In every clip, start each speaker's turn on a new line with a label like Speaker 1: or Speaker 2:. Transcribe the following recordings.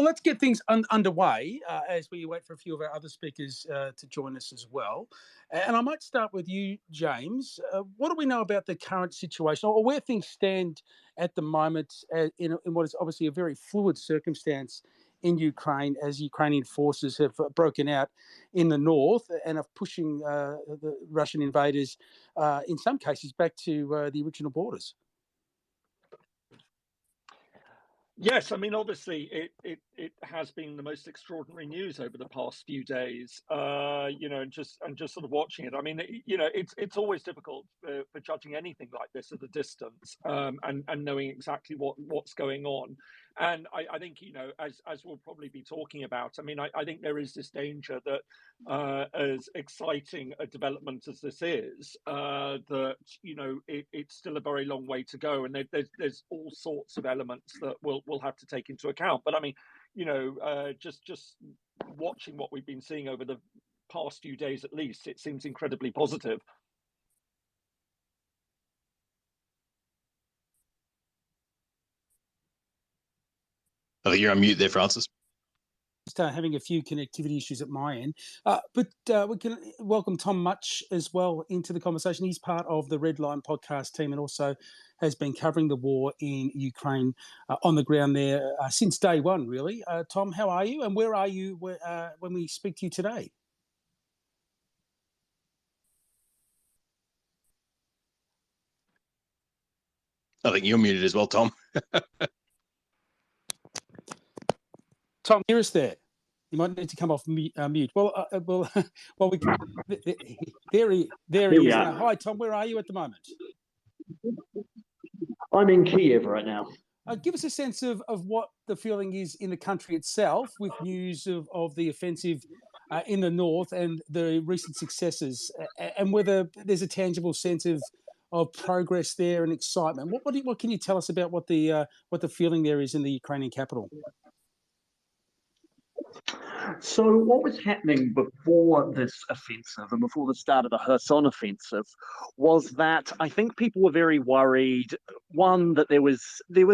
Speaker 1: Well, let's get things underway as we wait for a few of our other speakers to join us as well. And I might start with you, James. What do we know about the current situation or where things stand at the moment in what is obviously a very fluid circumstance in Ukraine as Ukrainian forces have broken out in the north and are pushing the Russian invaders, in some cases, back to the original borders?
Speaker 2: Yes, I mean, obviously, it has been the most extraordinary news over the past few days. And just sort of watching it. I mean, it's always difficult for judging anything like this at a distance, and knowing exactly what's going on. And I think, as we'll probably be talking about, I mean, I think there is this danger that, as exciting a development as this is, that it's still a very long way to go, and there's all sorts of elements that we'll have to take into account. But I mean, just watching what we've been seeing over the past few days, at least, it seems incredibly positive.
Speaker 3: I think you're on mute there, Francis.
Speaker 1: Just having a few connectivity issues at my end. But we can welcome Tom Mutch as well into the conversation. He's part of the Red Line podcast team and also has been covering the war in Ukraine on the ground there since day one, really. Tom, how are you? And where are you when we speak to you today?
Speaker 3: I think you're muted as well, Tom.
Speaker 1: Tom, hear us there. You might need to come off mute. Well, we can, there he is. Hi, Tom. Where are you at the moment?
Speaker 4: I'm in Kiev right now.
Speaker 1: Give us a sense of what the feeling is in the country itself with news of the offensive in the north and the recent successes, and whether there's a tangible sense of progress there and excitement. What can you tell us about what the feeling there is in the Ukrainian capital?
Speaker 4: So what was happening before this offensive and before the start of the Kherson offensive was that I think people were very worried, one, that there was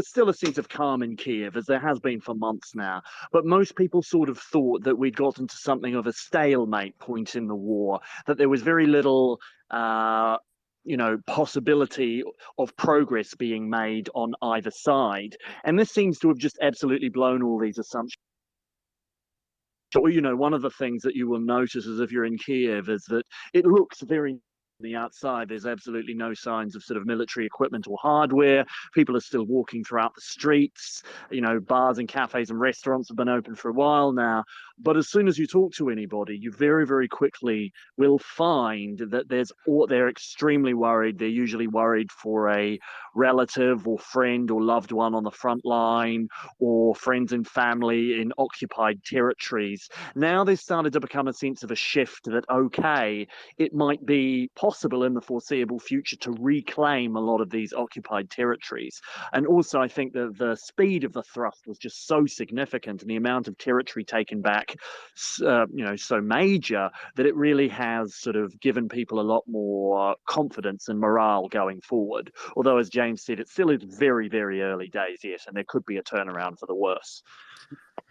Speaker 4: still a sense of calm in Kiev, as there has been for months now, but most people sort of thought that we'd gotten to something of a stalemate point in the war, that there was very little possibility of progress being made on either side. And this seems to have just absolutely blown all these assumptions. One of the things that you will notice as if you're in Kiev is that it looks very the outside. There's absolutely no signs of sort of military equipment or hardware. People are still walking throughout the streets. Bars and cafes and restaurants have been open for a while now. But as soon as you talk to anybody, you very, very quickly will find that they're extremely worried. They're usually worried for a relative or friend or loved one on the front line, or friends and family in occupied territories. Now there's started to become a sense of a shift that, okay, it might be possible in the foreseeable future to reclaim a lot of these occupied territories. And also, I think that the speed of the thrust was just so significant, and the amount of territory taken back, so major, that it really has sort of given people a lot more confidence and morale going forward. Although, as James said, it still is very, very early days yet, and there could be a turnaround for the worse.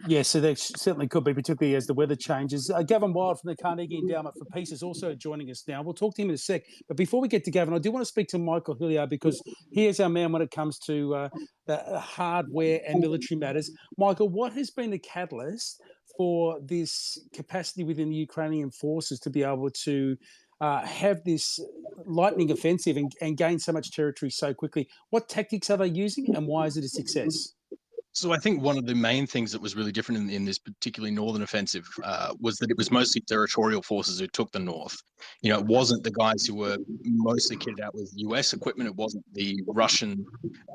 Speaker 1: Yes, so there certainly could be, particularly as the weather changes. Gavin Wilde from the Carnegie Endowment for Peace is also joining us now. We'll talk to him in a sec. But before we get to Gavin, I do want to speak to HIlliard, because he is our man when it comes to the hardware and military matters. Michael, what has been the catalyst for this capacity within the Ukrainian forces to be able to have this lightning offensive and gain so much territory so quickly? What tactics are they using, and why is it a success?
Speaker 3: So I think one of the main things that was really different in this particularly northern offensive was that it was mostly territorial forces who took the north. It wasn't the guys who were mostly kitted out with US equipment. It wasn't the Russian,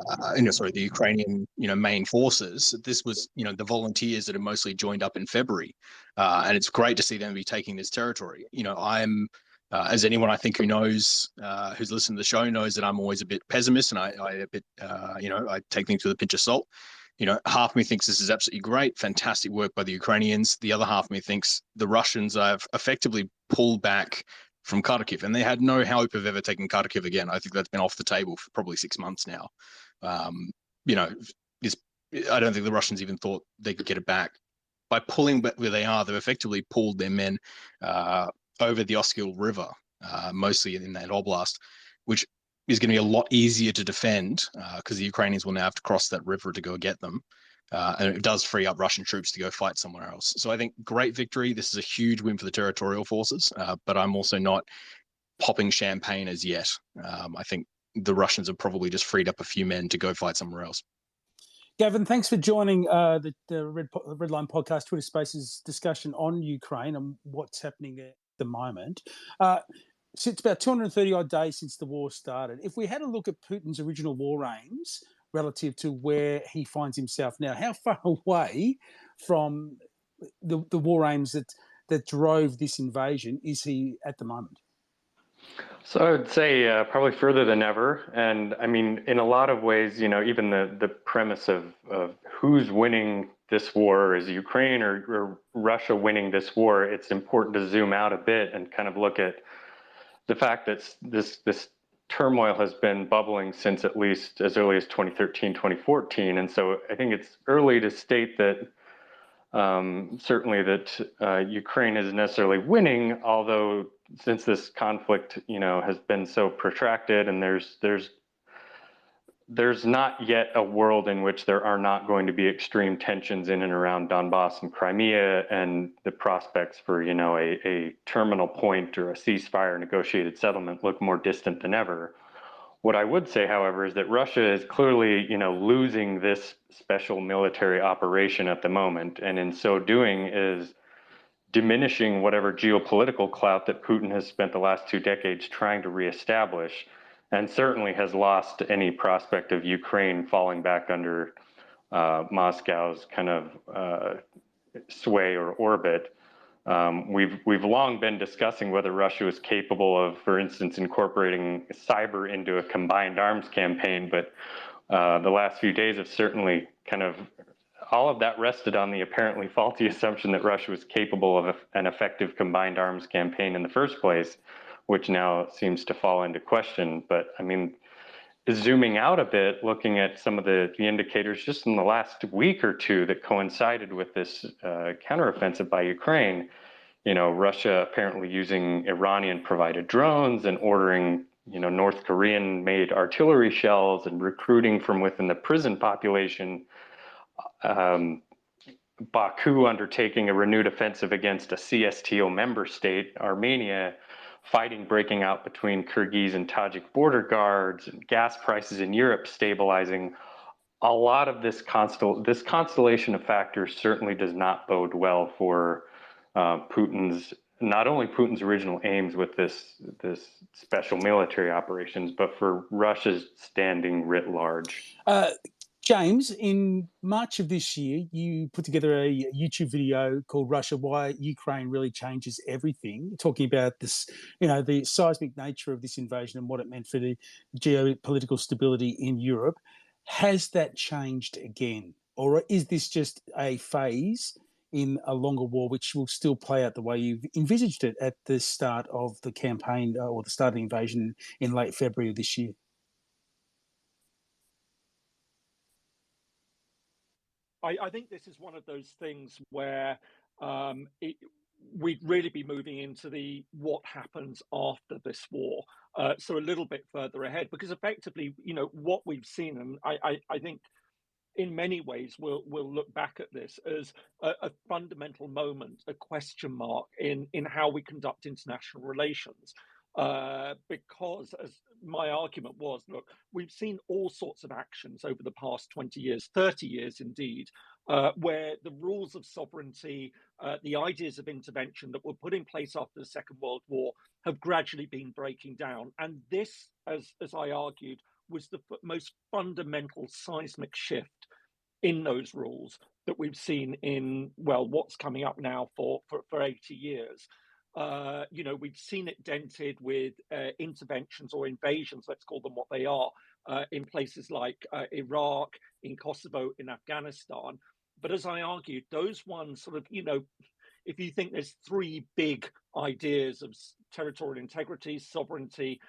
Speaker 3: the Ukrainian, main forces. This was, the volunteers that are mostly joined up in February. And it's great to see them be taking this territory. I'm as anyone I think who knows, who's listened to the show knows, that I'm always a bit pessimist, and I take things with a pinch of salt. Half of me thinks this is absolutely great, fantastic work by the Ukrainians. The other half of me thinks the Russians have effectively pulled back from Kharkiv, and they had no hope of ever taking Kharkiv again. I think that's been off the table for probably 6 months now. This I don't think the Russians even thought they could get it back. By pulling back where they are, they've effectively pulled their men over the Oskil River, mostly in that oblast, which is going to be a lot easier to defend because the Ukrainians will now have to cross that river to go get them. And it does free up Russian troops to go fight somewhere else. So I think great victory. This is a huge win for the territorial forces, but I'm also not popping champagne as yet. I think the Russians have probably just freed up a few men to go fight somewhere else.
Speaker 1: Gavin, thanks for joining the Redline Podcast Twitter Spaces discussion on Ukraine and what's happening there at the moment. So it's about 230 odd days since the war started. If we had a look at Putin's original war aims relative to where he finds himself now, how far away from the war aims that drove this invasion is he at the moment?
Speaker 5: So I would say probably further than ever. And I mean, in a lot of ways, even the premise of who's winning this war, is Ukraine or Russia winning this war, it's important to zoom out a bit and kind of look at the fact that this turmoil has been bubbling since at least as early as 2013, 2014. And so I think it's early to state that certainly that Ukraine is necessarily winning, although since this conflict, has been so protracted, and there's not yet a world in which there are not going to be extreme tensions in and around Donbass and Crimea, and the prospects for, a terminal point or a ceasefire negotiated settlement look more distant than ever. What I would say, however, is that Russia is clearly, losing this special military operation at the moment, and in so doing is diminishing whatever geopolitical clout that Putin has spent the last 2 decades trying to reestablish, and certainly has lost any prospect of Ukraine falling back under Moscow's kind of sway or orbit. We've long been discussing whether Russia is capable of, for instance, incorporating cyber into a combined arms campaign, but the last few days have certainly kind of, all of that rested on the apparently faulty assumption that Russia was capable of an effective combined arms campaign in the first place, which now seems to fall into question. But I mean, zooming out a bit, looking at some of the indicators just in the last week or two that coincided with this counteroffensive by Ukraine, Russia apparently using Iranian-provided drones and ordering, North Korean-made artillery shells and recruiting from within the prison population. Baku undertaking a renewed offensive against a CSTO member state, Armenia, fighting breaking out between Kyrgyz and Tajik border guards, and gas prices in Europe stabilizing. A lot of this constellation of factors certainly does not bode well for not only Putin's original aims with this special military operations, but for Russia's standing writ large.
Speaker 1: James, in March of this year, you put together a YouTube video called Russia, Why Ukraine Really Changes Everything, talking about this, the seismic nature of this invasion and what it meant for the geopolitical stability in Europe. Has that changed again? Or is this just a phase in a longer war which will still play out the way you've envisaged it at the start of the campaign or the start of the invasion in late February of this year?
Speaker 2: I think this is one of those things where we'd really be moving into the what happens after this war. So a little bit further ahead, because effectively, what we've seen, and I think in many ways we'll look back at this as a fundamental moment, a question mark in how we conduct international relations. Because, as my argument was, look, we've seen all sorts of actions over the past 20 years, 30 years indeed, where the rules of sovereignty, the ideas of intervention that were put in place after the Second World War have gradually been breaking down. And this, as I argued, was the most fundamental seismic shift in those rules that we've seen in, well, what's coming up now for 80 years. We've seen it dented with interventions or invasions, let's call them what they are, in places like Iraq, in Kosovo, in Afghanistan. But as I argued, those ones sort of, if you think there's 3 big ideas of territorial integrity, sovereignty,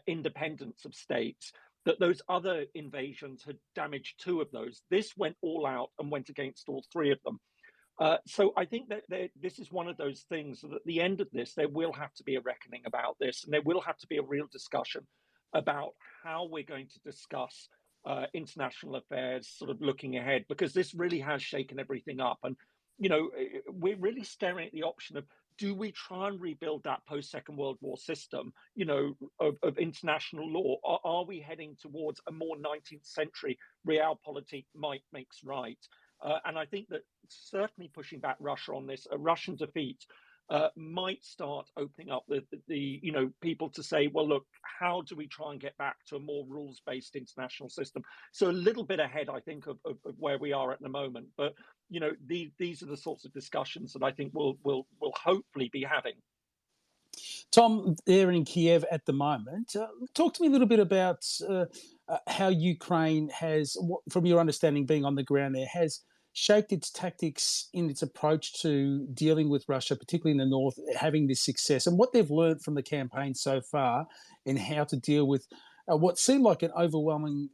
Speaker 2: independence of states, that those other invasions had damaged 2 of those. This went all out and went against all 3 of them. So I think that this is one of those things that at the end of this, there will have to be a reckoning about this, and there will have to be a real discussion about how we're going to discuss international affairs, sort of looking ahead, because this really has shaken everything up. And, you know, we're really staring at the option of, do we try and rebuild that post-Second World War system, you know, of international law? Or are we heading towards a more 19th century realpolitik, might makes right? And I think that certainly pushing back Russia on this, a Russian defeat might start opening up the you know, people to say, well, look, how do we try and get back to a more rules-based international system? So a little bit ahead, I think, of where we are at the moment. But you know, these are the sorts of discussions that I think we'll hopefully be having.
Speaker 1: Tom, there in Kiev at the moment, talk to me a little bit about how Ukraine has, from your understanding, being on the ground there, has shaped its tactics in its approach to dealing with Russia, particularly in the north, having this success, and what they've learned from the campaign so far in how to deal with what seemed like an overwhelming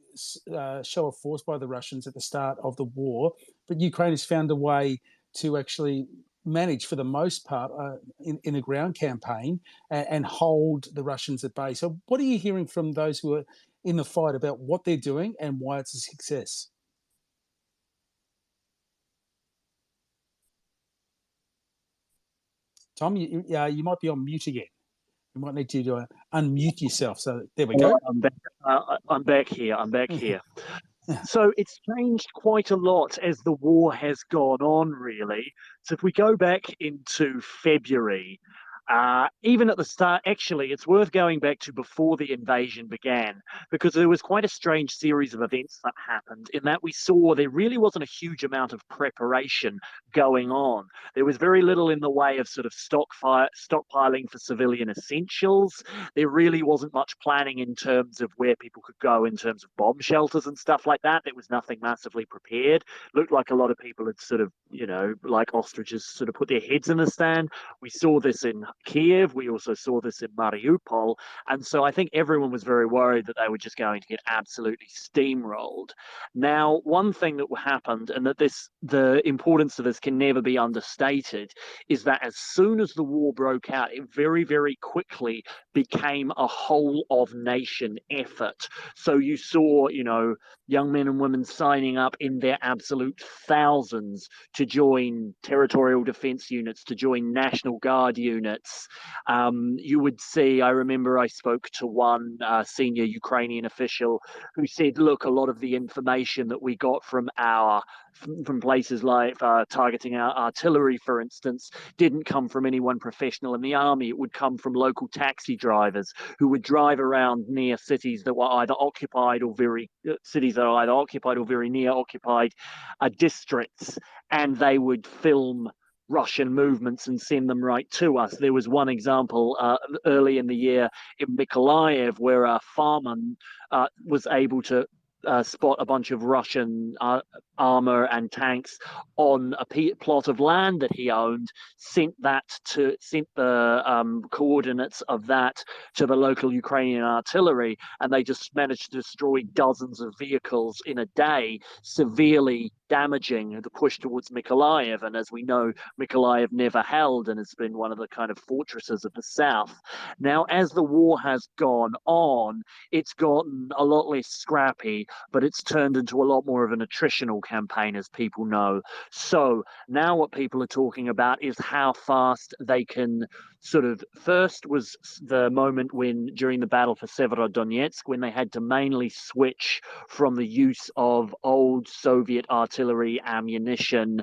Speaker 1: show of force by the Russians at the start of the war. But Ukraine has found a way to actually manage, for the most part, in a ground campaign and hold the Russians at bay. So what are you hearing from those who are in the fight about what they're doing and why it's a success? Tom, you might be on mute again. You might need to unmute yourself. So there we go.
Speaker 4: I'm back here. So it's changed quite a lot as the war has gone on, really. So if we go back into February, even at the start, actually, it's worth going back to before the invasion began, because there was quite a strange series of events that happened in that we saw there really wasn't a huge amount of preparation going on. There was very little in the way of sort of stockpiling for civilian essentials. There really wasn't much planning in terms of where people could go in terms of bomb shelters and stuff like that. There was nothing massively prepared. Looked like a lot of people had sort of, you know, like ostriches, sort of put their heads in the sand. We saw this in Kiev. We also saw this in Mariupol. And so I think everyone was very worried that they were just going to get absolutely steamrolled. Now, one thing that happened, and that the importance of this can never be understated, is that as soon as the war broke out, it very, very quickly became a whole of nation effort. So you saw, you know, young men and women signing up in their absolute thousands to join territorial defense units, to join National Guard units. You would see, I remember I spoke to one senior Ukrainian official who said, look, a lot of the information that we got from places like targeting our artillery, for instance, didn't come from anyone professional in the army. It would come from local taxi drivers who would drive around near cities that were either occupied or very near occupied districts, and they would film Russian movements and send them right to us. There was one example early in the year in Mykolaiv where a farmer was able to spot a bunch of Russian armor and tanks on a plot of land that he owned, sent the coordinates of that to the local Ukrainian artillery, and they just managed to destroy dozens of vehicles in a day, severely damaging the push towards Mykolaiv. And as we know, Mykolaiv never held and has been one of the kind of fortresses of the south. Now, as the war has gone on, it's gotten a lot less scrappy, but it's turned into a lot more of an attritional campaign, as people know. So now what people are talking about is how fast they can sort of, first was the moment when, during the battle for Severodonetsk, when they had to mainly switch from the use of old Soviet artillery, ammunition,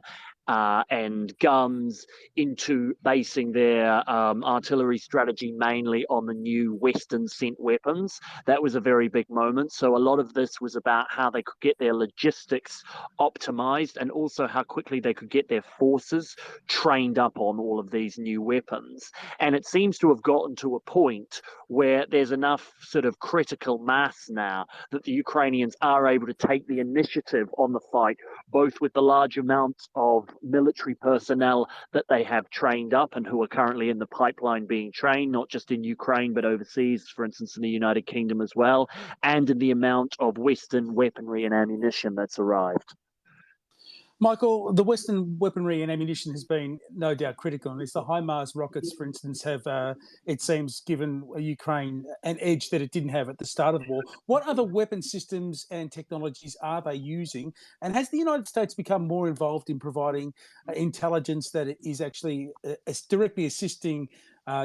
Speaker 4: and guns into basing their artillery strategy mainly on the new Western sent weapons. That was a very big moment. So a lot of this was about how they could get their logistics optimized and also how quickly they could get their forces trained up on all of these new weapons. And it seems to have gotten to a point where there's enough sort of critical mass now that the Ukrainians are able to take the initiative on the fight, both with the large amounts of military personnel that they have trained up and who are currently in the pipeline being trained, not just in Ukraine, but overseas, for instance, in the United Kingdom as well, and in the amount of Western weaponry and ammunition that's arrived.
Speaker 1: Michael, the Western weaponry and ammunition has been no doubt critical. And the HIMARS rockets, for instance, have, it seems, given Ukraine an edge that it didn't have at the start of the war. What other weapon systems and technologies are they using? And has the United States become more involved in providing intelligence that is actually directly assisting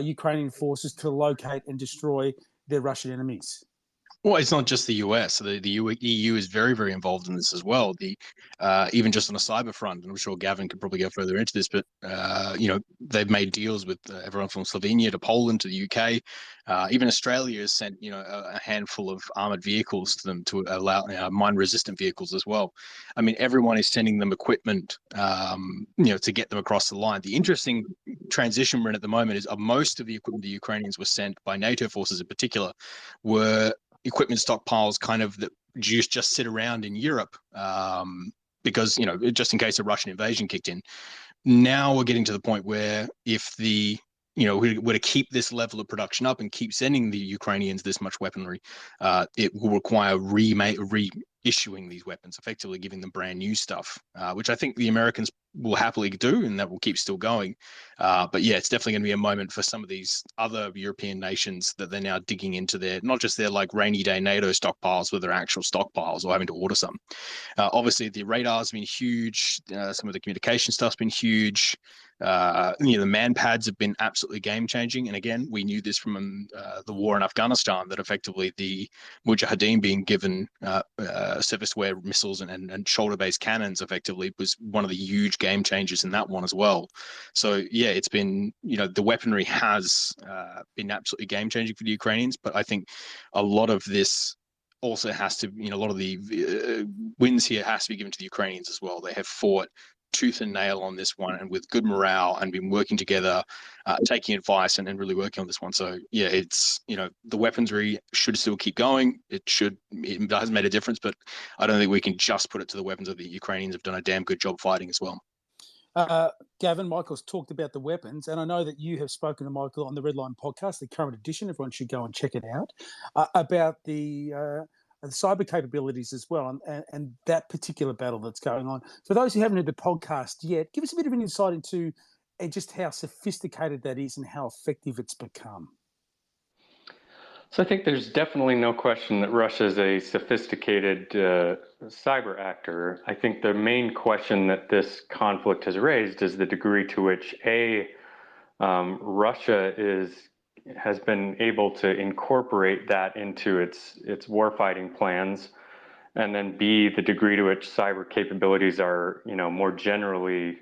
Speaker 1: Ukrainian forces to locate and destroy their Russian enemies?
Speaker 3: Well, it's not just the US. The EU is very, very involved in this as well. Even just on a cyber front, and I'm sure Gavin could probably go further into this, but they've made deals with everyone from Slovenia to Poland to the UK. Even Australia has sent a handful of armored vehicles to them to allow mine-resistant vehicles as well. I mean, everyone is sending them equipment, to get them across the line. The interesting transition we're in at the moment is most of the equipment the Ukrainians were sent by NATO forces in particular were equipment stockpiles kind of that just sit around in Europe because, just in case a Russian invasion kicked in. Now we're getting to the point where if we were to keep this level of production up and keep sending the Ukrainians this much weaponry, it will require reissuing these weapons, effectively giving them brand new stuff, which I think the Americans will happily do, and that will keep still going. But yeah, it's definitely going to be a moment for some of these other European nations that they're now digging into not just their like rainy day NATO stockpiles, but their actual stockpiles or having to order some. Obviously, the radar's been huge. Some of the communication stuff's been huge. The man pads have been absolutely game changing. And again, we knew this from the war in Afghanistan, that effectively the Mujahideen being given surface-to-air missiles and shoulder-based cannons effectively was one of the huge game changers in that one as well. So yeah, it's been, the weaponry has been absolutely game changing for the Ukrainians, but I think a lot of this also has to, a lot of the wins here has to be given to the Ukrainians as well. They have fought tooth and nail on this one and with good morale and been working together, taking advice and really working on this one. So yeah, it's, the weaponry should still keep going. It has made a difference, but I don't think we can just put it to the weapons. Of the Ukrainians have done a damn good job fighting as well.
Speaker 1: Gavin, Michael's talked about the weapons, and I know that you have spoken to Michael on the Redline podcast, the current edition. Everyone should go and check it out, about the cyber capabilities as well, and that particular battle that's going on. For those who haven't heard the podcast yet, give us a bit of an insight into just how sophisticated that is and how effective it's become.
Speaker 5: So I think there's definitely no question that Russia is a sophisticated cyber actor. I think the main question that this conflict has raised is the degree to which Russia has been able to incorporate that into its warfighting plans, and then B, the degree to which cyber capabilities are, more generally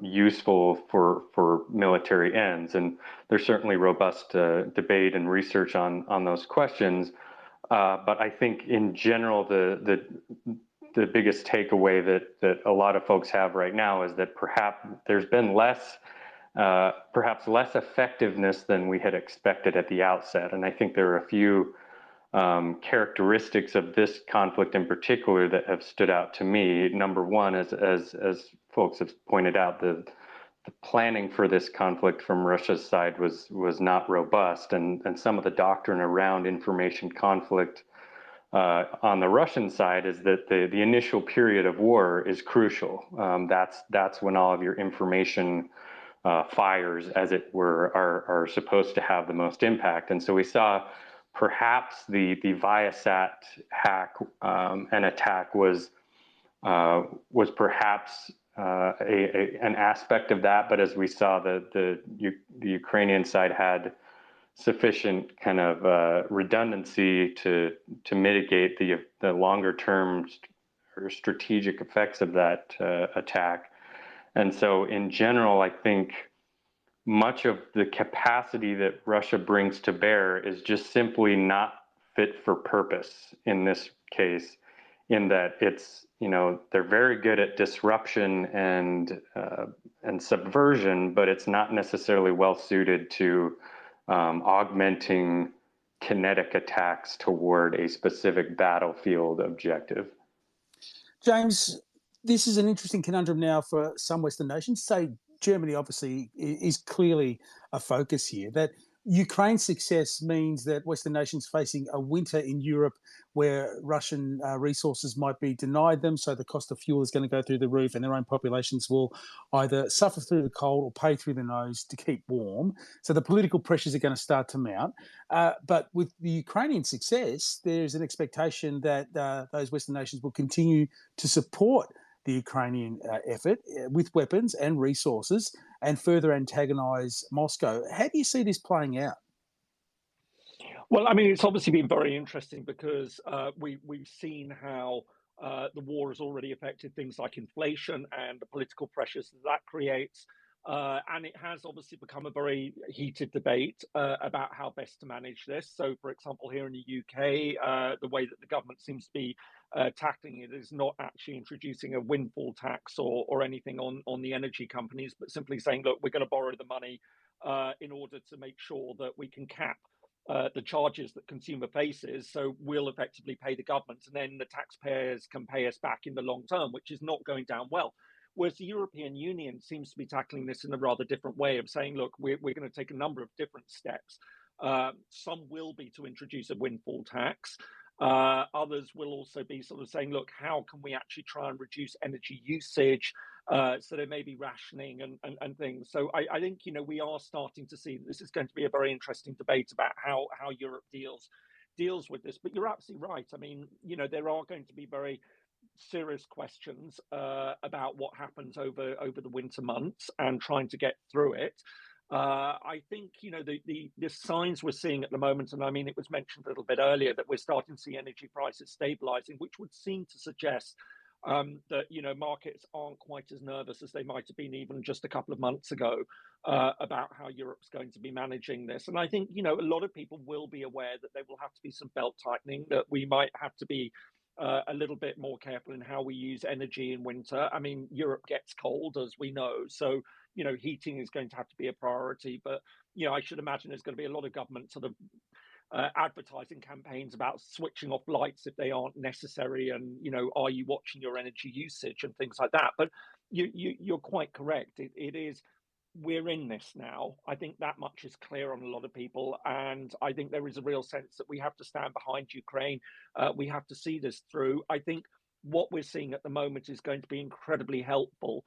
Speaker 5: useful for military ends. And there's certainly robust debate and research on those questions. But I think in general, the biggest takeaway that a lot of folks have right now is that perhaps there's been perhaps less effectiveness than we had expected at the outset. And I think there are a few characteristics of this conflict in particular that have stood out to me. Number one, as folks have pointed out, the planning for this conflict from Russia's side was not robust, and some of the doctrine around information conflict on the Russian side is that the initial period of war is crucial. That's when all of your information fires, as it were, are supposed to have the most impact. And so we saw perhaps the Viasat hack and attack was perhaps an aspect of that, but as we saw, the Ukrainian side had sufficient kind of redundancy to mitigate the longer term or strategic effects of that attack. And so in general, I think much of the capacity that Russia brings to bear is just simply not fit for purpose in this case, in that it's, they're very good at disruption and subversion, but it's not necessarily well suited to augmenting kinetic attacks toward a specific battlefield objective.
Speaker 1: James, this is an interesting conundrum now for some Western nations. Say Germany obviously is clearly a focus here. That Ukraine's success means that Western nations facing a winter in Europe where Russian resources might be denied them, so the cost of fuel is going to go through the roof, and their own populations will either suffer through the cold or pay through the nose to keep warm. So the political pressures are going to start to mount. But with the Ukrainian success, there's an expectation that those Western nations will continue to support the Ukrainian effort with weapons and resources and further antagonise Moscow. How do you see this playing out?
Speaker 2: Well, I mean, it's obviously been very interesting because we've seen how the war has already affected things like inflation and the political pressures that creates. And it has obviously become a very heated debate about how best to manage this. So, for example, here in the UK, the way that the government seems to be tackling it is not actually introducing a windfall tax or anything on the energy companies, but simply saying, look, we're going to borrow the money in order to make sure that we can cap the charges that consumer faces. So we'll effectively pay the government, and then the taxpayers can pay us back in the long term, which is not going down well. Whereas the European Union seems to be tackling this in a rather different way of saying, look, we're going to take a number of different steps. Some will be to introduce a windfall tax. Others will also be sort of saying, look, how can we actually try and reduce energy usage? So there may be rationing and things. So I think, we are starting to see this is going to be a very interesting debate about how Europe deals with this. But you're absolutely right. I mean, there are going to be very serious questions about what happens over the winter months and trying to get through it. I think, the signs we're seeing at the moment, and I mean, it was mentioned a little bit earlier that we're starting to see energy prices stabilizing, which would seem to suggest that, markets aren't quite as nervous as they might have been even just a couple of months ago about how Europe's going to be managing this. And I think, a lot of people will be aware that there will have to be some belt tightening, that we might have to be a little bit more careful in how we use energy in winter. I mean, Europe gets cold, as we know. So, heating is going to have to be a priority. But, I should imagine there's going to be a lot of government sort of advertising campaigns about switching off lights if they aren't necessary. And, are you watching your energy usage and things like that? But you're quite correct. It is. We're in this now. I think that much is clear on a lot of people. And I think there is a real sense that we have to stand behind Ukraine. We have to see this through. I think what we're seeing at the moment is going to be incredibly helpful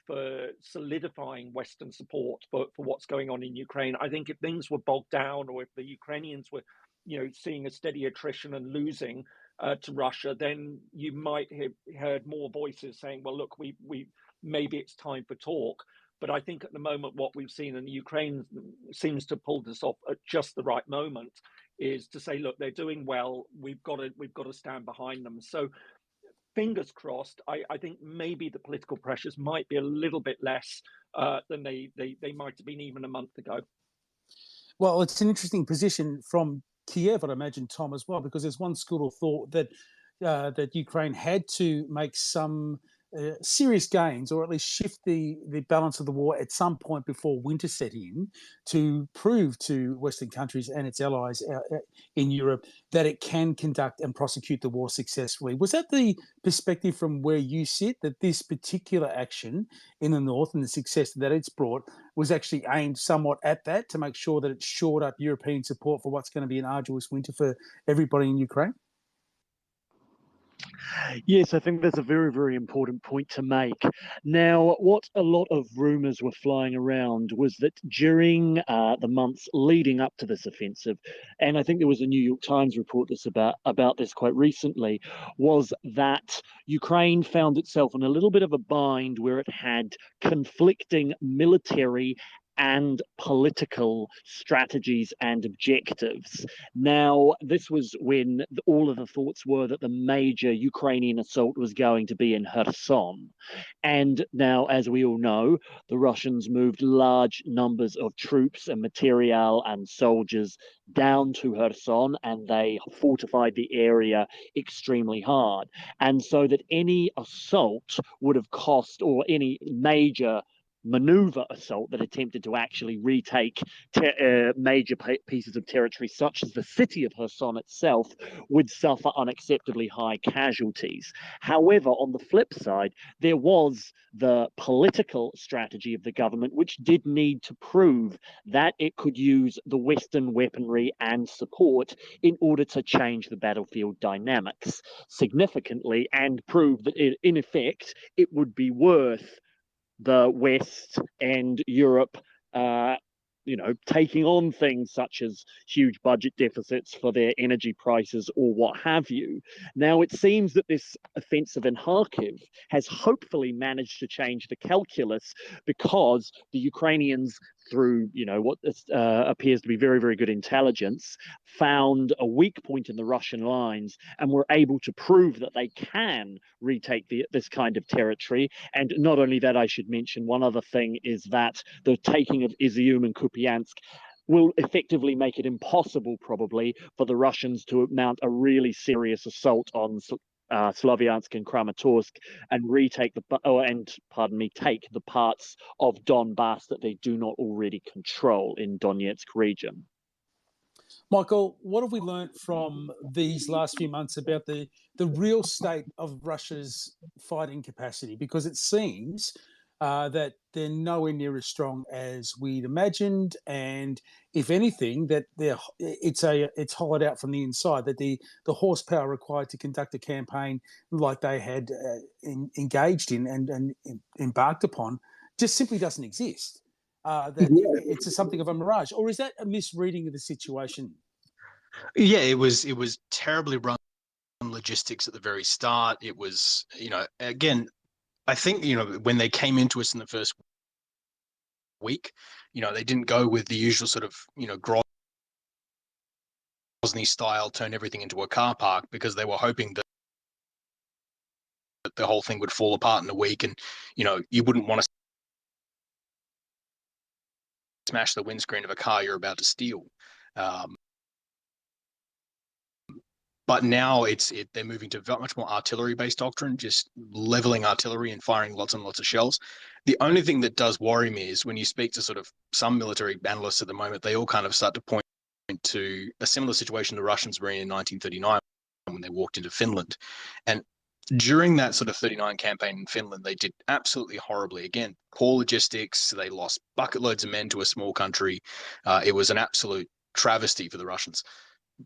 Speaker 2: for solidifying Western support for what's going on in Ukraine. I think if things were bogged down, or if the Ukrainians were, seeing a steady attrition and losing to Russia, then you might have heard more voices saying, well, look, we maybe it's time for talk. But I think at the moment, what we've seen, and Ukraine seems to pull this off at just the right moment, is to say, look, they're doing well. We've got to stand behind them. So fingers crossed. I think maybe the political pressures might be a little bit less than they might have been even a month ago.
Speaker 1: Well, it's an interesting position from Kiev, I'd imagine, Tom, as well, because there's one school of thought that that Ukraine had to make some serious gains, or at least shift the balance of the war at some point before winter set in, to prove to Western countries and its allies in Europe that it can conduct and prosecute the war successfully. Was that the perspective from where you sit, that this particular action in the north and the success that it's brought was actually aimed somewhat at that, to make sure that it shored up European support for what's going to be an arduous winter for everybody in Ukraine?
Speaker 4: Yes, I think that's a very, very important point to make. Now, what a lot of rumours were flying around was that during the months leading up to this offensive, and I think there was a New York Times report about this quite recently, was that Ukraine found itself in a little bit of a bind where it had conflicting military and political strategies and objectives. Now, this was when all of the thoughts were that the major Ukrainian assault was going to be in Kherson. And now, as we all know, the Russians moved large numbers of troops and material and soldiers down to Kherson, and they fortified the area extremely hard. And so that any assault would have cost, or any major maneuver assault that attempted to actually retake major pieces of territory, such as the city of Kherson itself, would suffer unacceptably high casualties. However, on the flip side, there was the political strategy of the government, which did need to prove that it could use the Western weaponry and support in order to change the battlefield dynamics significantly and prove that, in effect, it would be worth the West and Europe, taking on things such as huge budget deficits for their energy prices or what have you. Now, it seems that this offensive in Kharkiv has hopefully managed to change the calculus, because the Ukrainians, through what appears to be very, very good intelligence, found a weak point in the Russian lines and were able to prove that they can retake this kind of territory. And not only that, I should mention one other thing, is that the taking of Izium and Kupiansk will effectively make it impossible, probably, for the Russians to mount a really serious assault on Sloviansk and Kramatorsk and take the parts of Donbass that they do not already control in Donetsk region.
Speaker 1: Michael, what have we learned from these last few months about the real state of Russia's fighting capacity? Because it seems that they're nowhere near as strong as we'd imagined, and if anything, that it's hollowed out from the inside. That the horsepower required to conduct a campaign like they had engaged in and embarked upon just simply doesn't exist. It's something of a mirage, or is that a misreading of the situation?
Speaker 3: Yeah, it was terribly run logistics at the very start. It was, again, I think, when they came into us in the first week, they didn't go with the usual sort of, Grozny style, turn everything into a car park, because they were hoping that the whole thing would fall apart in a week, and, you wouldn't want to smash the windscreen of a car you're about to steal. But now they're moving to much more artillery-based doctrine, just leveling artillery and firing lots and lots of shells. The only thing that does worry me is when you speak to sort of some military analysts at the moment, they all kind of start to point to a similar situation the Russians were in 1939 when they walked into Finland. And during that sort of 39 campaign in Finland, they did absolutely horribly. Again, poor logistics. They lost bucket loads of men to a small country. It was an absolute travesty for the Russians.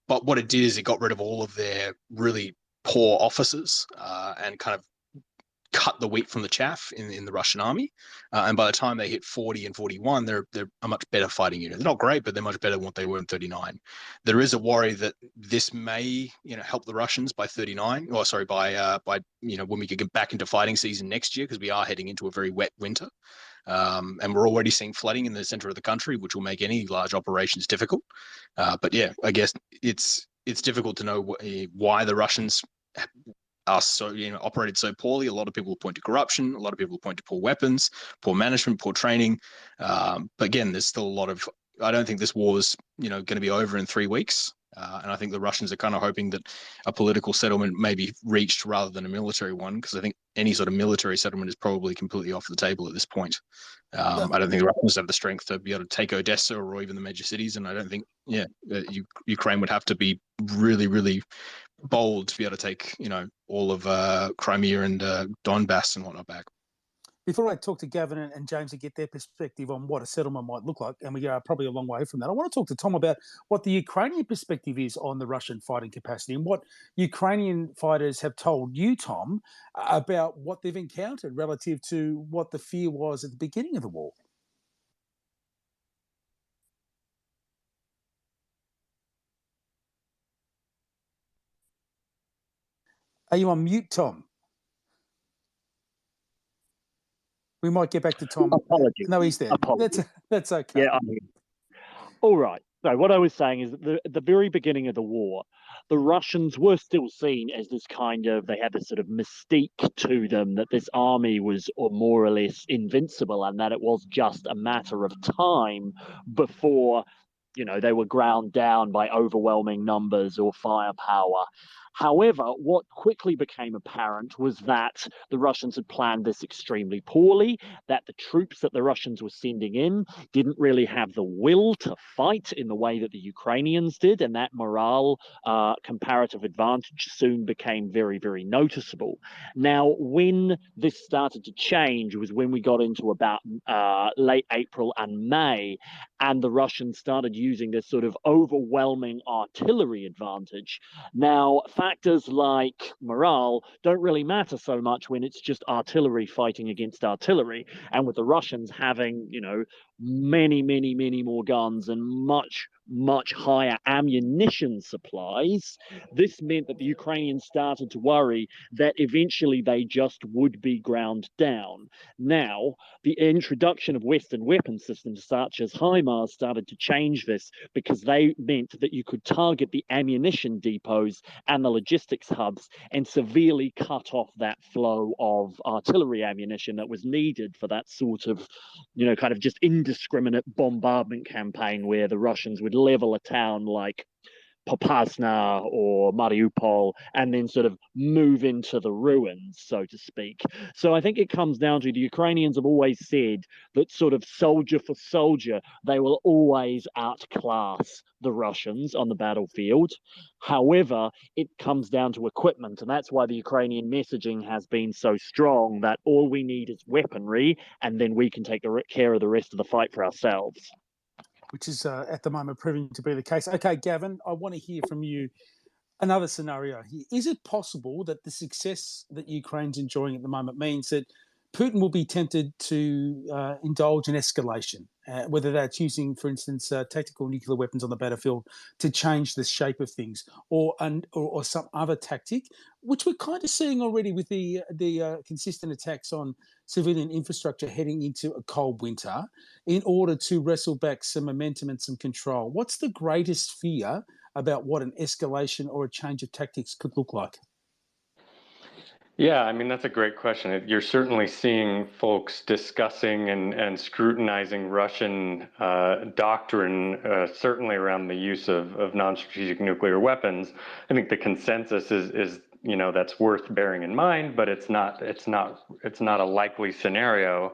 Speaker 3: But what it did is it got rid of all of their really poor officers and kind of cut the wheat from the chaff in the Russian army. And by the time they hit 40 and 41, they're a much better fighting unit. They're not great, but they're much better than what they were in 39. There is a worry that this may, help the Russians by 39, or sorry, by when we could get back into fighting season next year, because we are heading into a very wet winter. And we're already seeing flooding in the center of the country, which will make any large operations difficult. But yeah, I guess it's difficult to know why the Russians are so, operated so poorly. A lot of people will point to corruption. A lot of people will point to poor weapons, poor management, poor training. But again, there's still a lot of, I don't think this war is, going to be over in 3 weeks. And I think the Russians are kind of hoping that a political settlement may be reached rather than a military one, because I think any sort of military settlement is probably completely off the table at this point. I don't think the Russians have the strength to be able to take Odessa or even the major cities. And I don't think, Ukraine would have to be really, really bold to be able to take, all of Crimea and Donbass and whatnot back.
Speaker 1: Before I talk to Gavin and James to get their perspective on what a settlement might look like, and we are probably a long way from that, I want to talk to Tom about what the Ukrainian perspective is on the Russian fighting capacity and what Ukrainian fighters have told you, Tom, about what they've encountered relative to what the fear was at the beginning of the war. Are you on mute, Tom? We might get back to Tom.
Speaker 4: Apologies.
Speaker 1: No, he's there. That's okay.
Speaker 4: Yeah. All right. So what I was saying is that at the very beginning of the war, the Russians were still seen as this they had this sort of mystique to them, that this army was more or less invincible, and that it was just a matter of time before, they were ground down by overwhelming numbers or firepower. However, what quickly became apparent was that the Russians had planned this extremely poorly, that the troops that the Russians were sending in didn't really have the will to fight in the way that the Ukrainians did, and that morale comparative advantage soon became very, very noticeable. Now, when this started to change was when we got into about late April and May, and the Russians started using this sort of overwhelming artillery advantage. Now, factors like morale don't really matter so much when it's just artillery fighting against artillery. And with the Russians having, many, many, many more guns and much, much higher ammunition supplies, this meant that the Ukrainians started to worry that eventually they just would be ground down. Now, the introduction of Western weapon systems such as HIMARS started to change this, because they meant that you could target the ammunition depots and the logistics hubs and severely cut off that flow of artillery ammunition that was needed for that sort of, kind of just indiscriminate bombardment campaign where the Russians would level a town like Popasna or Mariupol and then sort of move into the ruins, so to speak. So I think it comes down to the Ukrainians have always said that sort of soldier for soldier, they will always outclass the Russians on the battlefield. However, it comes down to equipment, and that's why the Ukrainian messaging has been so strong that all we need is weaponry, and then we can take care of the rest of the fight for ourselves.
Speaker 1: Which is at the moment proving to be the case. Okay, Gavin, I want to hear from you another scenario here. Is it possible that the success that Ukraine's enjoying at the moment means that Putin will be tempted to indulge in escalation, whether that's using, for instance, tactical nuclear weapons on the battlefield to change the shape of things, or some other tactic, which we're kind of seeing already with the consistent attacks on civilian infrastructure heading into a cold winter, in order to wrestle back some momentum and some control? What's the greatest fear about what an escalation or a change of tactics could look like?
Speaker 5: Yeah, I mean, that's a great question. You're certainly seeing folks discussing and scrutinizing Russian doctrine, certainly around the use of non-strategic nuclear weapons. I think the consensus is that's worth bearing in mind, but it's not a likely scenario.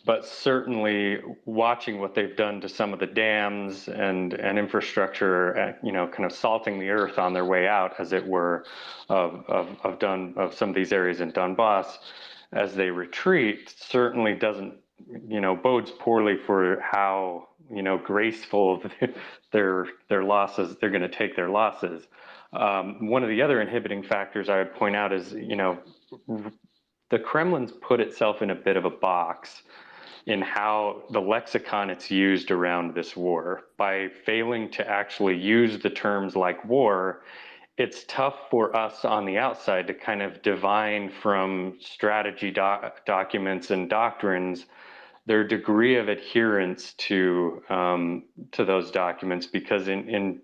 Speaker 5: But certainly watching what they've done to some of the dams and infrastructure, kind of salting the earth on their way out, as it were, of some of these areas in Donbass as they retreat, certainly doesn't, bodes poorly for how, graceful their losses, they're going to take their losses. One of the other inhibiting factors I would point out is, the Kremlin's put itself in a bit of a box in how the lexicon it's used around this war. By failing to actually use the terms like war, it's tough for us on the outside to kind of divine from strategy documents and doctrines their degree of adherence to those documents, because in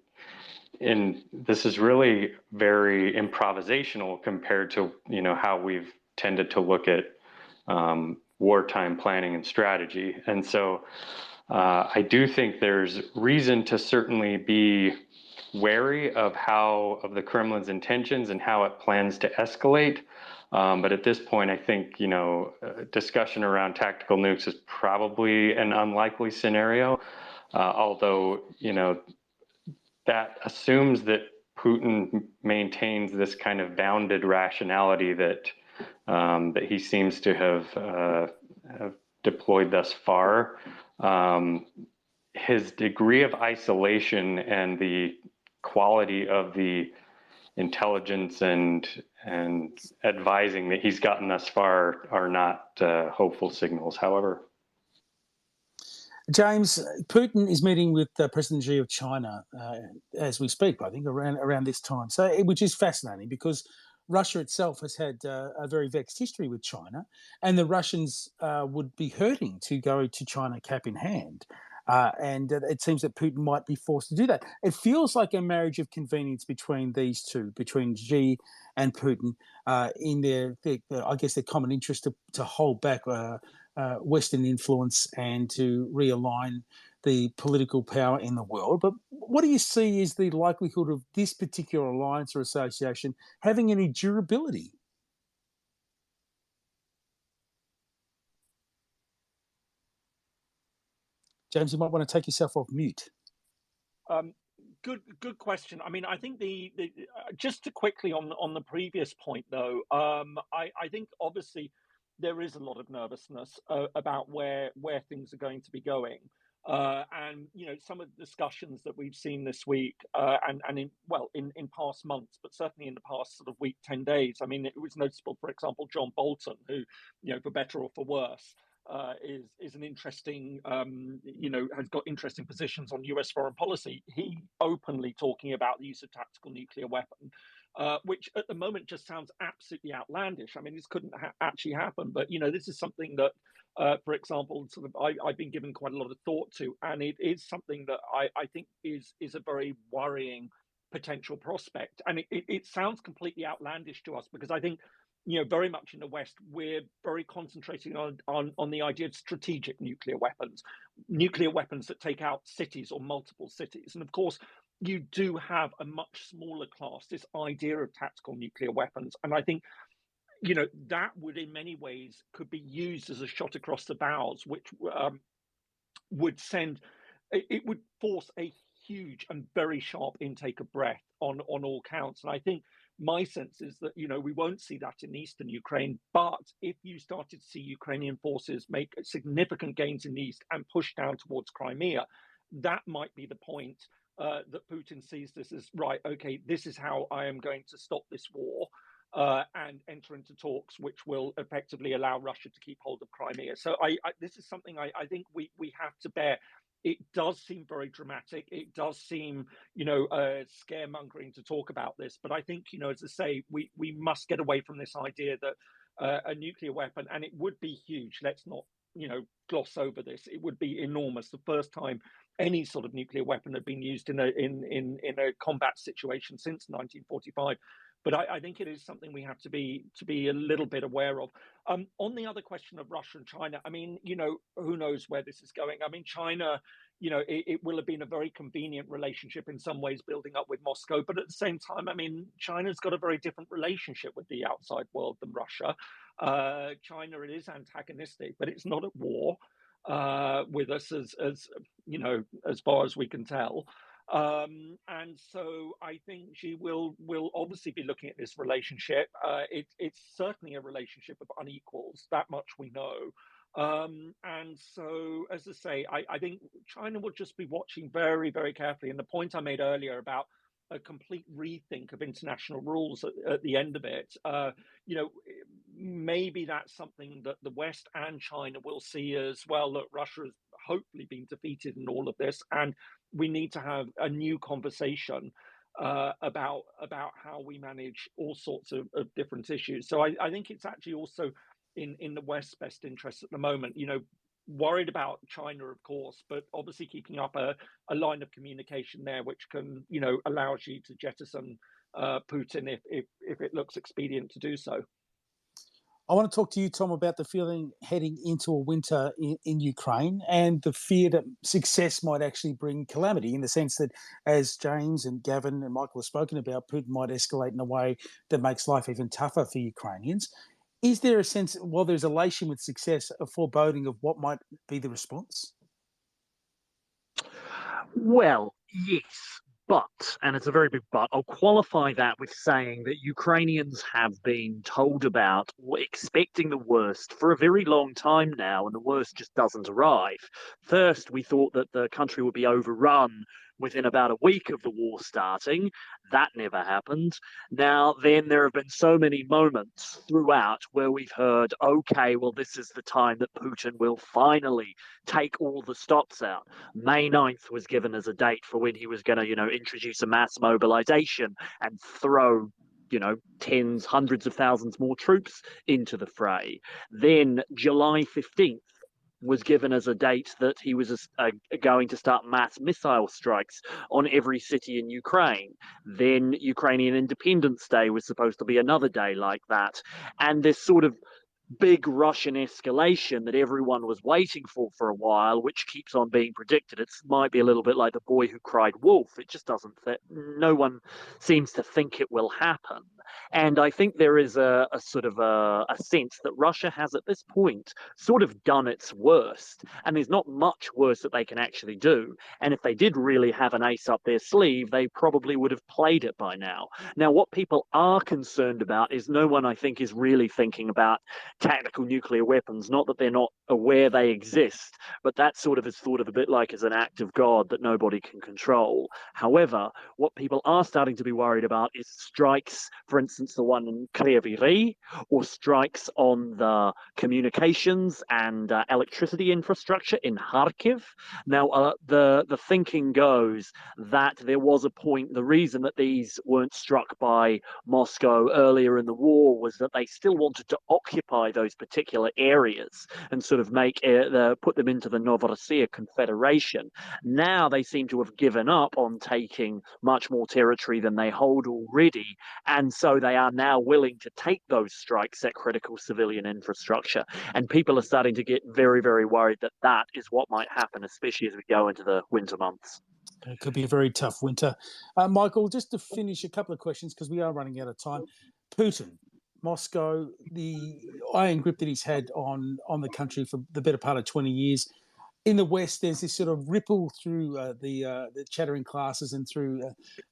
Speaker 5: this is really very improvisational compared to how we've tended to look at wartime planning and strategy. And so I do think there's reason to certainly be wary of the Kremlin's intentions and how it plans to escalate. But at this point, I think, discussion around tactical nukes is probably an unlikely scenario. Although, that assumes that Putin maintains this kind of bounded rationality that he seems to have deployed thus far. His degree of isolation and the quality of the intelligence and advising that he's gotten thus far are not hopeful signals, however.
Speaker 1: James, Putin is meeting with President Xi of China as we speak, I think, around this time. So, which is fascinating, because Russia itself has had a very vexed history with China, and the Russians would be hurting to go to China cap in hand. And it seems that Putin might be forced to do that. It feels like a marriage of convenience between these two, between Xi and Putin, in their I guess, their common interest to hold back Western influence and to realign the political power in the world. But what do you see is the likelihood of this particular alliance or association having any durability? James, you might want to take yourself off mute.
Speaker 2: Good question. I mean, I think the just to quickly on the previous point though, I think obviously there is a lot of nervousness about where things are going to be going. And some of the discussions that we've seen this week, and in past months, but certainly in the past sort of week, 10 days. I mean, it was noticeable, for example, John Bolton, who, for better or for worse, is an interesting, has got interesting positions on US foreign policy. He openly talking about the use of tactical nuclear weapon, which at the moment just sounds absolutely outlandish. I mean, this couldn't actually happen, but this is something that, for example, sort of I've been given quite a lot of thought to, and it is something that I think is a very worrying potential prospect. And it sounds completely outlandish to us because I think, very much in the West, we're very concentrating on the idea of strategic nuclear weapons that take out cities or multiple cities. And of course, you do have a much smaller class, this idea of tactical nuclear weapons. And I think, that would in many ways could be used as a shot across the bows, which would force a huge and very sharp intake of breath on all counts. And I think my sense is that, we won't see that in eastern Ukraine, but if you started to see Ukrainian forces make significant gains in the east and push down towards Crimea, that might be the point that Putin sees this as, right, okay, this is how I am going to stop this war and enter into talks which will effectively allow Russia to keep hold of Crimea. So this is something I think we have to bear. It does seem very dramatic. It does seem, scaremongering to talk about this. But I think, as I say, we must get away from this idea that a nuclear weapon, and it would be huge. Let's not, gloss over this. It would be enormous. The first time any sort of nuclear weapon had been used in a combat situation since 1945. But I think it is something we have to be a little bit aware of. On the other question of Russia and China, I mean, who knows where this is going? I mean, China, it will have been a very convenient relationship in some ways building up with Moscow. But at the same time, I mean, China's got a very different relationship with the outside world than Russia. China, it is antagonistic, but it's not at war with us as far as we can tell. And so I think she will obviously be looking at this relationship. It's certainly a relationship of unequals, that much we know. And so, as I say, I think China will just be watching very, very carefully. And the point I made earlier about a complete rethink of international rules at the end of it, maybe that's something that the West and China will see as well. Look, Russia has hopefully been defeated in all of this, and we need to have a new conversation about how we manage all sorts of different issues. So I think it's actually also in the West's best interest at the moment, worried about China, of course, but obviously keeping up a line of communication there, which can, allow you to jettison Putin if it looks expedient to do so.
Speaker 1: I want to talk to you, Tom, about the feeling heading into a winter in Ukraine and the fear that success might actually bring calamity, in the sense that, as James and Gavin and Michael have spoken about, Putin might escalate in a way that makes life even tougher for Ukrainians. Is there a sense, while there's elation with success, a foreboding of what might be the response?
Speaker 4: Well, yes. But, and it's a very big but, I'll qualify that with saying that Ukrainians have been told about expecting the worst for a very long time now, and the worst just doesn't arrive. First, we thought that the country would be overrun within about a week of the war starting. That never happened. Now, then there have been so many moments throughout where we've heard, okay, well, this is the time that Putin will finally take all the stops out. May 9th was given as a date for when he was going to, introduce a mass mobilization and throw tens, hundreds of thousands more troops into the fray. Then July 15th was given as a date that he was going to start mass missile strikes on every city in Ukraine. Then Ukrainian Independence Day was supposed to be another day like that. And this sort of big Russian escalation that everyone was waiting for a while, which keeps on being predicted. It might be a little bit like the boy who cried wolf. It just doesn't, no one seems to think it will happen. And I think there is a sort of a sense that Russia has at this point sort of done its worst, and there's not much worse that they can actually do. And if they did really have an ace up their sleeve, they probably would have played it by now. Now, what people are concerned about is no one, I think, is really thinking about tactical nuclear weapons. Not that they're not aware they exist, but that sort of is thought of a bit like as an act of God that nobody can control. However, what people are starting to be worried about is strikes, for instance, the one in Kryvyi, or strikes on the communications and electricity infrastructure in Kharkiv. Now, the thinking goes that there was a point, the reason that these weren't struck by Moscow earlier in the war was that they still wanted to occupy those particular areas and sort of put them into the Novorossiya Confederation. Now they seem to have given up on taking much more territory than they hold already, and so they are now willing to take those strikes at critical civilian infrastructure. And people are starting to get very, very worried that that is what might happen, especially as we go into the winter months.
Speaker 1: It could be a very tough winter. Michael, just to finish, a couple of questions because we are running out of time. Putin, Moscow, the iron grip that he's had on the country for the better part of 20 years. In the West, there's this sort of ripple through the chattering classes and through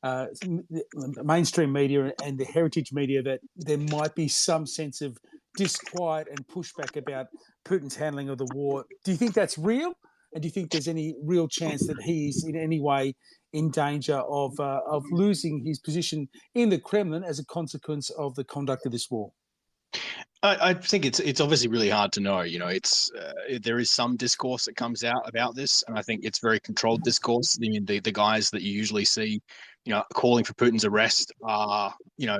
Speaker 1: the mainstream media and the heritage media that there might be some sense of disquiet and pushback about Putin's handling of the war. Do you think that's real? And do you think there's any real chance that he's in any way in danger of losing his position in the Kremlin as a consequence of the conduct of this war?
Speaker 3: I think it's obviously really hard to know. You know, there is some discourse that comes out about this, and I think it's very controlled discourse. I mean, the guys that you usually see, you know, calling for Putin's arrest are, you know,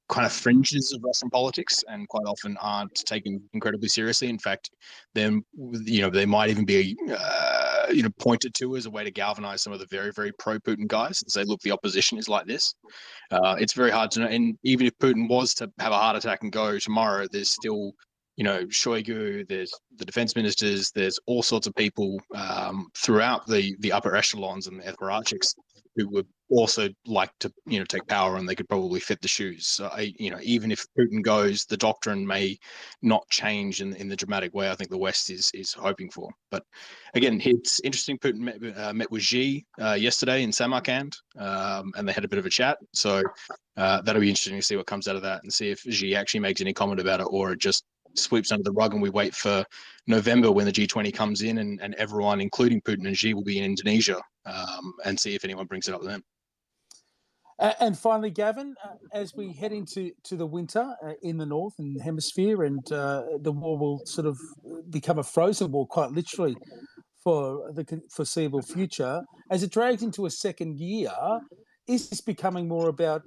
Speaker 3: kind of fringes of Russian politics, and quite often aren't taken incredibly seriously. In fact, then, you know, they might even be pointed to as a way to galvanize some of the very, very pro-Putin guys and say, look, the opposition is like this. It's very hard to know. And even if Putin was to have a heart attack and go tomorrow, there's still, you know, Shoigu, there's the defense ministers, there's all sorts of people throughout the upper echelons and the apparatchiks who would also like to, you know, take power, and they could probably fit the shoes. So, even if Putin goes, the doctrine may not change in the dramatic way I think the West is hoping for. But again, it's interesting. Putin met with Xi yesterday in Samarkand, and they had a bit of a chat. So that'll be interesting to see what comes out of that and see if Xi actually makes any comment about it, or it just sweeps under the rug and we wait for November when the G20 comes in and everyone, including Putin and Xi, will be in Indonesia, and see if anyone brings it up with them.
Speaker 1: And finally, Gavin, as we head into the winter in the Northern Hemisphere, and the war will sort of become a frozen war, quite literally, for the foreseeable future, as it drags into a second year, is this becoming more about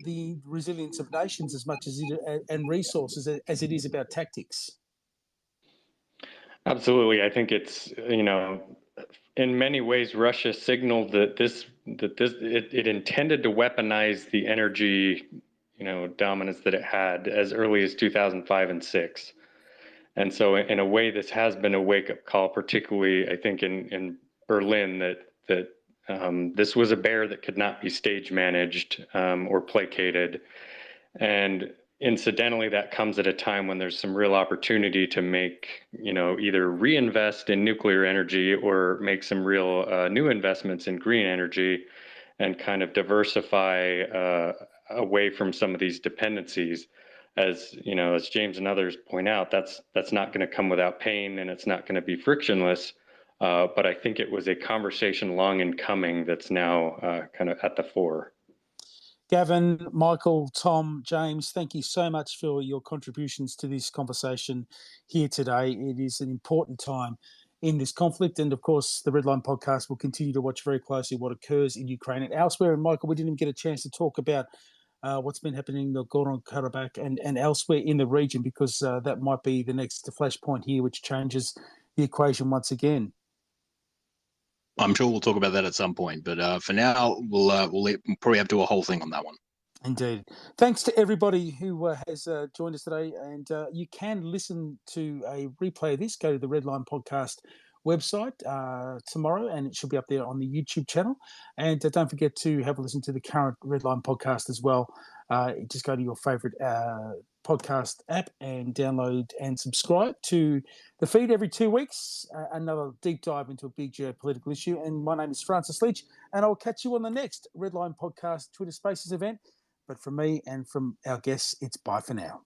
Speaker 1: the resilience of nations as much as and resources as it is about tactics?
Speaker 5: Absolutely. I think it's, you know, in many ways, Russia signaled that it intended to weaponize the energy, you know, dominance that it had as early as 2005 and 6. And so in a way, this has been a wake-up call, particularly, I think, in Berlin, that this was a bear that could not be stage managed or placated. And incidentally, that comes at a time when there's some real opportunity to make, you know, either reinvest in nuclear energy or make some real new investments in green energy and kind of diversify away from some of these dependencies. As you know, as James and others point out, that's not going to come without pain, and it's not going to be frictionless. But I think it was a conversation long in coming that's now kind of at the fore.
Speaker 1: Gavin, Michael, Tom, James, thank you so much for your contributions to this conversation here today. It is an important time in this conflict. And of course, the Redline podcast will continue to watch very closely what occurs in Ukraine and elsewhere. And Michael, we didn't even get a chance to talk about what's been happening in Nagorno-Karabakh and elsewhere in the region, because that might be the next flashpoint here, which changes the equation once again.
Speaker 3: I'm sure we'll talk about that at some point, but for now, we'll probably have to do a whole thing on that one.
Speaker 1: Indeed. Thanks to everybody who has joined us today. And you can listen to a replay of this. Go to the Redline Podcast website tomorrow, and it should be up there on the YouTube channel. And don't forget to have a listen to the current Redline Podcast as well. Just go to your favourite podcast app and download and subscribe to the feed every 2 weeks. Another deep dive into a big geopolitical issue. And my name is Francis Leach, and I'll catch you on the next Redline Podcast Twitter Spaces event. But from me and from our guests, it's bye for now.